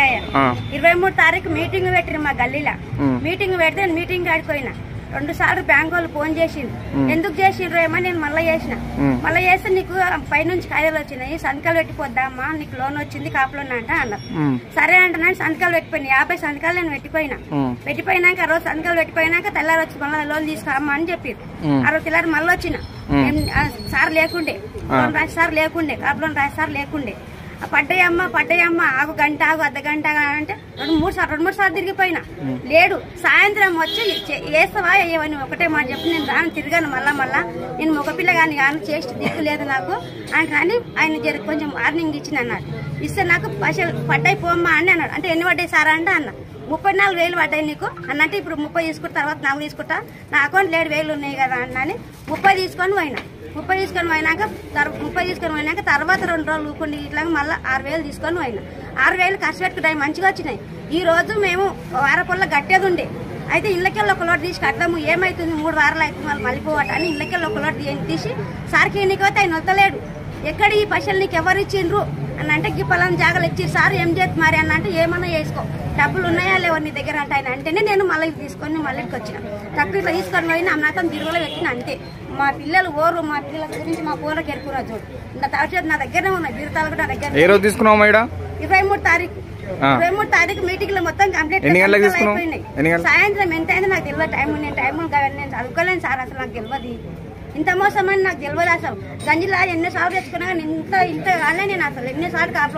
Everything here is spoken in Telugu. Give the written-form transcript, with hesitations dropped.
లింగయ్య 23 తారీఖు మీటింగ్ పెట్టిరు మా గల్లీలో. మీటింగ్ పెడితే మీటింగ్ ఆడిపోయినా 2 సార్లు బ్యాంక్ వాళ్ళు ఫోన్ చేసిండు. ఎందుకు చేసిండ్రు ఏమో నేను మళ్ళీ చేసిన. మళ్ళీ చేస్తే నీకు పైనుంచి కాయలు వచ్చినాయి, సంతకాలు పెట్టిపోద్దామా, నీకు లోన్ వచ్చింది కాపులోన్ అంట అన్నారు. సరే అంటే సంతకాలు పెట్టిపోయినా 50 సంతకాలు నేను పెట్టిపోయినాక ఆ రోజు సంతకాలు పెట్టిపోయినాక తెల్లారి వచ్చి మళ్ళీ లోన్ తీసుకోమ్మా అని చెప్పారు. ఆ రోజు తెల్లారి మళ్ళీ వచ్చిన సార్ లేకుండే, లోన్ రాసి సార్ లేకుండే, కాపులోన్ రాసి సార్ లేకుండే. పడ్డాయమ్మ ఆగు గంట ఆగు అర్ధ గంట అంటే 2-3 సార్లు తిరిగిపోయినా లేడు. సాయంత్రం వచ్చి వేస్తావా ఏవని ఒకటే మాట చెప్పి నేను రాను తిరిగాను. మళ్ళా నేను మగపిల్ల కానీ చేసి దిక్కు లేదు నాకు అని కానీ ఆయన కొంచెం వార్నింగ్ ఇచ్చింది అన్నాడు. ఇస్తే నాకు పడ్డాయి పోమ్మా అని అన్నాడు. అంటే ఎన్ని పడ్డాయి సారా అంటే అన్న 34,000 పడ్డాయి నీకు అన్నట్టు. ఇప్పుడు 30 తీసుకుంటా, తర్వాత 4 తీసుకుంటా, నా అకౌంట్ 7,000 ఉన్నాయి కదా అన్నని 30 తీసుకొని పోయినా. 30 తీసుకొని పోయినాక తర్వాత 2 రోజులు ఊకుండి ఇట్లా మళ్ళీ 6,000 తీసుకొని పోయినా. 6,000 ఖర్చు పెట్టుకుంటాయి మంచిగా వచ్చినాయి. ఈ రోజు మేము వారపొల్ల గట్టేది ఉండే అయితే ఇళ్ళకెళ్ళి ఒక లోటు తీసి కట్టాము. ఏమైతుంది 3 వారాలు అయితే మళ్ళీ పోవట అని ఇళ్ళకెళ్ళి ఒక లోటు తీసి సార్కి ఎన్నికైతే ఆయన వద్దలేడు. ఎక్కడ ఈ పైసలు నీకు ఎవరు ఇచ్చిండ్రు అని అంటే ఈ పలానా జాగాలు ఇచ్చారు సార్ ఏం చేస్తుంది మరి అని అంటే ఏమన్నా చేసుకో, డబ్బులు ఉన్నాయా లేవో నీ దగ్గర అంటే ఆయన అంటేనే నేను మళ్ళీ తీసుకొని మళ్ళీ వచ్చిన. తక్కువ ఇట్లా తీసుకొని పోయి నాతో తిరుగులో పెట్టిన అంతే. మా పిల్లలు మా పిల్లల గురించి మా పూలకు ఎరుకురా చూడు. నా దగ్గరనే ఉన్నాయి బీరతాలు కూడా నా దగ్గర. 23 తారీఖు మీటింగ్ లో మొత్తం కంప్లీట్ అయిపోయినాయి. సాయంత్రం ఎంత అయింది నాకు తెలియదు. నేను నేను చదువుకోలేను సార్, అసలు నాకు తెలియదు ఇంత మోసం అని నాకు తెలియదు. అసలు గంజిలా ఎన్నిసార్లు తెచ్చుకున్నా ఇంత కాలే నేను అసలు ఎన్నిసార్లు కాపు